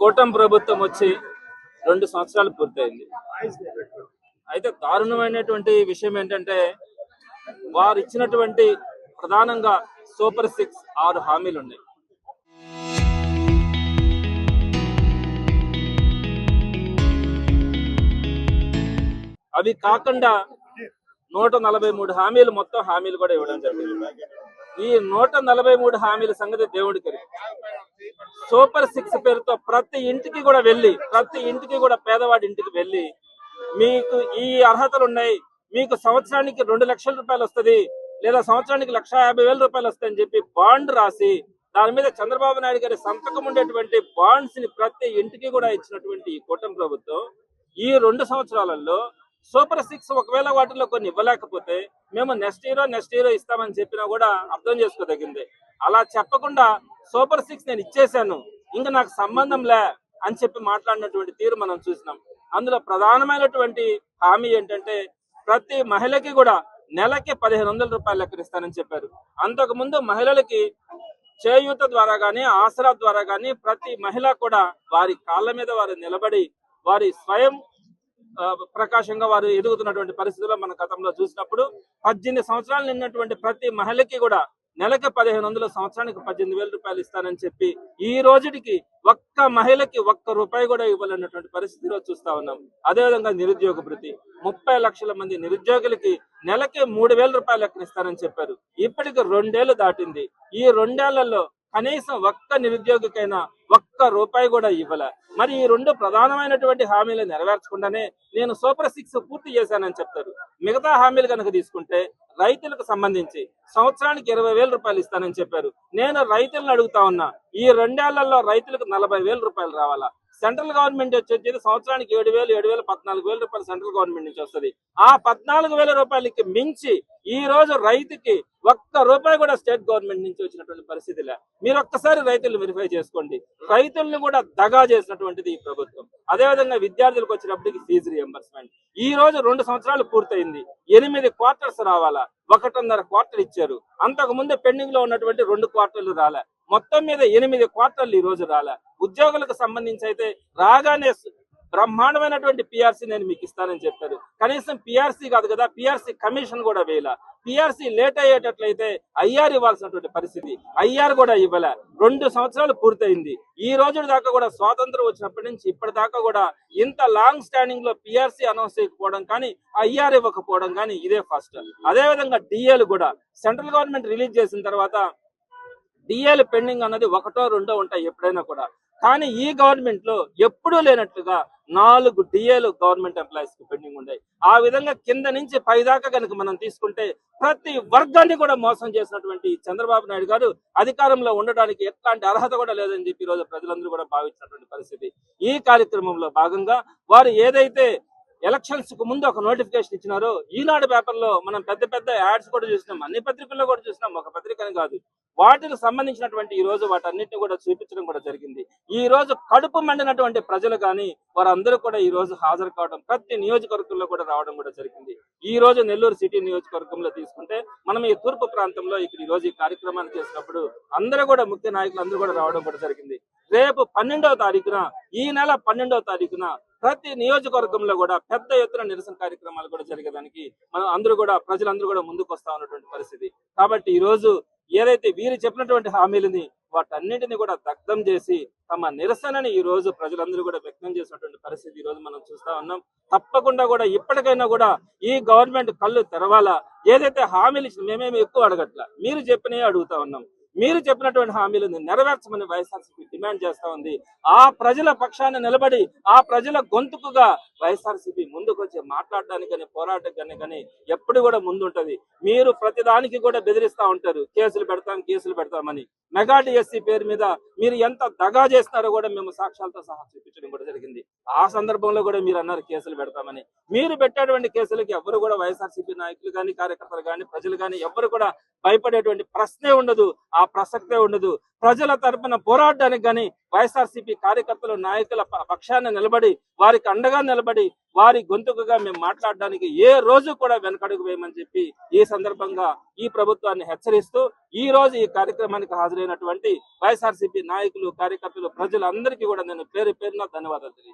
కూటమి ప్రభుత్వం వచ్చి 2 సంవత్సరాలు పూర్తయింది. అయితే దారుణమైనటువంటి విషయం ఏంటంటే వారు ఇచ్చినటువంటి ప్రధానంగా సూపర్ 6 6 హామీలు ఉన్నాయి. అవి కాకుండా 143 హామీలు మొత్తం హామీలు కూడా ఇవ్వడం జరిగింది. ఈ 143 హామీల సంగతి దేవుడికి. సూపర్ 6 పేరుతో ప్రతి ఇంటికి కూడా వెళ్ళి, ప్రతి ఇంటికి కూడా పేదవాడి ఇంటికి వెళ్ళి, మీకు ఈ అర్హతలు ఉన్నాయి, మీకు సంవత్సరానికి 2 లక్షల రూపాయలు వస్తుంది, లేదా సంవత్సరానికి 1,50,000 రూపాయలు వస్తాయని చెప్పి బాండ్ రాసి దాని మీద చంద్రబాబు నాయుడు గారి సంతకం ఉండేటువంటి బాండ్స్ ని ప్రతి ఇంటికి కూడా ఇచ్చినటువంటి ఈ కూటమి ప్రభుత్వం ఈ 2 సంవత్సరాలలో సూపర్ 6 ఒకవేళ వాటిలో కొన్ని ఇవ్వలేకపోతే మేము నెక్స్ట్ ఇయర్ ఇస్తామని చెప్పినా కూడా అర్థం చేసుకోదగింది. అలా చెప్పకుండా సూపర్ 6 నేను ఇచ్చేసాను, ఇంకా నాకు సంబంధం లే అని చెప్పి మాట్లాడినటువంటి తీరు మనం చూసినాం. అందులో ప్రధానమైనటువంటి హామీ ఏంటంటే ప్రతి మహిళకి కూడా నెలకి 1,500 రూపాయలు లెక్కనిస్తానని చెప్పారు. అంతకు ముందు మహిళలకి చేయూత ద్వారా గానీ, ఆసరా ద్వారా గానీ ప్రతి మహిళ కూడా వారి కాళ్ళ మీద వారు నిలబడి వారి స్వయం ప్రకాశంగా వారు ఎదుగుతున్నటువంటి పరిస్థితుల్లో మన గతంలో చూసినప్పుడు 18 సంవత్సరాలు నిన్నటువంటి ప్రతి మహిళకి కూడా నెలకి 1,500, సంవత్సరానికి 18,000 రూపాయలు ఇస్తానని చెప్పి ఈ రోజుకి ఒక్క మహిళకి ఒక్క రూపాయి కూడా ఇవ్వాలన్నటువంటి పరిస్థితిలో చూస్తా ఉన్నాం. అదేవిధంగా నిరుద్యోగ భృతి 30 లక్షల మంది నిరుద్యోగులకి నెలకి 3,000 రూపాయలు లెక్కనిస్తానని చెప్పారు. ఇప్పటికి 2 ఏళ్లు దాటింది. ఈ 2 ఏళ్లలో కనీసం ఒక్క నిరుద్యోగికైనా ఒక్క రూపాయి కూడా ఇవ్వలే. మరి ఈ 2 ప్రధానమైనటువంటి హామీలు నెరవేర్చకుండానే నేను సూపర్ 6 పూర్తి చేశానని చెప్తారు. మిగతా హామీలు కనుక తీసుకుంటే రైతులకు సంబంధించి సంవత్సరానికి 20,000 రూపాయలు ఇస్తానని చెప్పారు. నేను రైతులను అడుగుతా ఉన్నా, ఈ 2 ఏళ్లలో రైతులకు 40,000 రూపాయలు రావాలా? సెంట్రల్ గవర్నమెంట్ వచ్చేది సంవత్సరానికి 7,000 14,000 రూపాయలు సెంట్రల్ గవర్నమెంట్ నుంచి వస్తుంది. ఆ 14,000 రూపాయలకి మించి ఈ రోజు రైతుకి ఒక్క రూపాయి కూడా స్టేట్ గవర్నమెంట్ నుంచి వచ్చినటువంటి పరిస్థితిలే. మీరు ఒక్కసారి రైతులు వెరిఫై చేసుకోండి. రైతులను కూడా దగా చేసినటువంటిది ఈ ప్రభుత్వం. అదేవిధంగా విద్యార్థులకు వచ్చినప్పటికి ఫీజు రియంబర్స్మెంట్ ఈ రోజు 2 సంవత్సరాలు పూర్తయింది. 8 క్వార్టర్స్ రావాలా, 1.5 క్వార్టర్ ఇచ్చారు. అంతకు ముందు పెండింగ్ లో ఉన్నటువంటి 2 క్వార్టర్లు రాలే. మొత్తం మీద 8 క్వార్టర్లు ఈ రోజు రాలే. ఉద్యోగులకు సంబంధించి అయితే రాగానే బ్రహ్మాండమైనటువంటి పిఆర్సీ నేను మీకు ఇస్తానని చెప్పారు. కనీసం పిఆర్సీ కాదు కదా, పిఆర్సీ కమిషన్ కూడా వేయలా. పిఆర్సీ లేట్ అయ్యేటట్లయితే ఐఆర్ ఇవ్వాల్సినటువంటి పరిస్థితి, ఐఆర్ కూడా ఇవ్వలే. 2 సంవత్సరాలు పూర్తయింది. ఈ రోజు దాకా కూడా స్వాతంత్రం వచ్చినప్పటి నుంచి ఇప్పటిదాకా కూడా ఇంత లాంగ్ స్టాండింగ్ లో పిఆర్సీ అనౌన్స్ చేయకపోవడం కానీ, ఐఆర్ ఇవ్వకపోవడం కానీ ఇదే ఫస్ట్. అదేవిధంగా డిఏలు కూడా సెంట్రల్ గవర్నమెంట్ రిలీజ్ చేసిన తర్వాత డిఏలు పెండింగ్ అన్నది 1 2 ఉంటాయి ఎప్పుడైనా కూడా. కానీ ఈ గవర్నమెంట్ లో ఎప్పుడూ లేనట్లుగా 4 డిఏలు గవర్నమెంట్ ఎంప్లాయీస్ కి పెండింగ్ ఉన్నాయి. ఆ విధంగా కింద నుంచి పైదాకా కనుక మనం తీసుకుంటే ప్రతి వర్గాన్ని కూడా మోసం చేసినటువంటి చంద్రబాబు నాయుడు గారు అధికారంలో ఉండడానికి ఎట్లాంటి అర్హత కూడా లేదని చెప్పి ఈ రోజు ప్రజలందరూ కూడా భావించినటువంటి పరిస్థితి. ఈ కార్యక్రమంలో భాగంగా వారు ఏదైతే ఎలక్షన్స్ కు ముందు ఒక నోటిఫికేషన్ ఇచ్చినారో, ఈనాడు పేపర్ లో మనం పెద్ద పెద్ద యాడ్స్ కూడా చూసినాం, అన్ని పత్రికల్లో కూడా చూసినాం, ఒక పత్రికని కాదు. వాటికి సంబంధించినటువంటి ఈ రోజు వాటన్నిటిని కూడా చూపించడం కూడా జరిగింది. ఈ రోజు కడుపు మండినటువంటి ప్రజలు కానీ వారందరూ కూడా ఈ రోజు హాజరు కావడం, ప్రతి నియోజకవర్గంలో కూడా రావడం కూడా జరిగింది. ఈ రోజు నెల్లూరు సిటీ నియోజకవర్గంలో తీసుకుంటే మనం ఈ తూర్పు ప్రాంతంలో ఇక్కడ ఈ రోజు ఈ కార్యక్రమాన్ని చేసినప్పుడు అందరూ కూడా ముఖ్య నాయకులు అందరూ కూడా రావడం కూడా జరిగింది. రేపు 12వ తారీఖున, ఈ నెల 12వ తారీఖున ప్రతి నియోజకవర్గంలో కూడా పెద్ద ఎత్తున నిరసన కార్యక్రమాలు కూడా జరిగేదానికి మనం అందరూ కూడా ప్రజలందరూ కూడా ముందుకు వస్తా ఉన్నటువంటి పరిస్థితి. కాబట్టి ఈ రోజు ఏదైతే వీరు చెప్పినటువంటి హామీలని వాటన్నింటినీ కూడా దగ్ధం చేసి తమ నిరసనని ఈ రోజు ప్రజలందరూ కూడా వ్యక్తం చేసినటువంటి పరిస్థితి ఈ రోజు మనం చూస్తా ఉన్నాం. తప్పకుండా కూడా ఇప్పటికైనా కూడా ఈ గవర్నమెంట్ కళ్ళు తెరవాలా. ఏదైతే హామీలు ఇచ్చిన మేమేమి ఎక్కువ అడగట్లా, మీరు చెప్పినవి అడుగుతా ఉన్నాం. మీరు చెప్పినటువంటి హామీలను నెరవేర్చమని వైఎస్ఆర్సీపీ డిమాండ్ చేస్తా ఉంది. ఆ ప్రజల పక్షాన్ని నిలబడి ఆ ప్రజల గొంతుకుగా వైఎస్ఆర్సీపీ ముందుకు వచ్చి మాట్లాడడానికి కానీ పోరాటానికి కానీ ఎప్పుడు కూడా ముందుంటది. మీరు ప్రతిదానికి కూడా బెదిరిస్తా ఉంటారు, కేసులు పెడతామని. మెగా డిఎస్సీ పేరు మీద మీరు ఎంత దగా చేస్తున్నారో కూడా మేము సాక్ష్యాలతో సహా చూపించడం కూడా జరిగింది. ఆ సందర్భంలో కూడా మీరు అన్నారు కేసులు పెడతామని. మీరు పెట్టేటువంటి కేసులకి ఎవరు కూడా వైఎస్ఆర్సీపీ నాయకులు కానీ, కార్యకర్తలు కానీ, ప్రజలు కానీ ఎవరు కూడా భయపడేటువంటి ప్రశ్నే ఉండదు. ఆ ఆ ప్రసక్తే ఉండదు. ప్రజల తరపున పోరాడడానికి గాని వైఎస్ఆర్సీపీ కార్యకర్తలు నాయకుల పక్షాన నిలబడి వారికి అండగా నిలబడి వారి గొంతుకుగా మేము మాట్లాడడానికి ఏ రోజు కూడా వెనకడుగు వేయమని చెప్పి ఈ సందర్భంగా ఈ ప్రభుత్వాన్ని హెచ్చరిస్తూ ఈ రోజు ఈ కార్యక్రమానికి హాజరైనటువంటి వైఎస్ఆర్సీపీ నాయకులు, కార్యకర్తలు, ప్రజలందరికీ కూడా నేను పేరు పేరున ధన్యవాదాలు తెలియజేస్తున్నాను.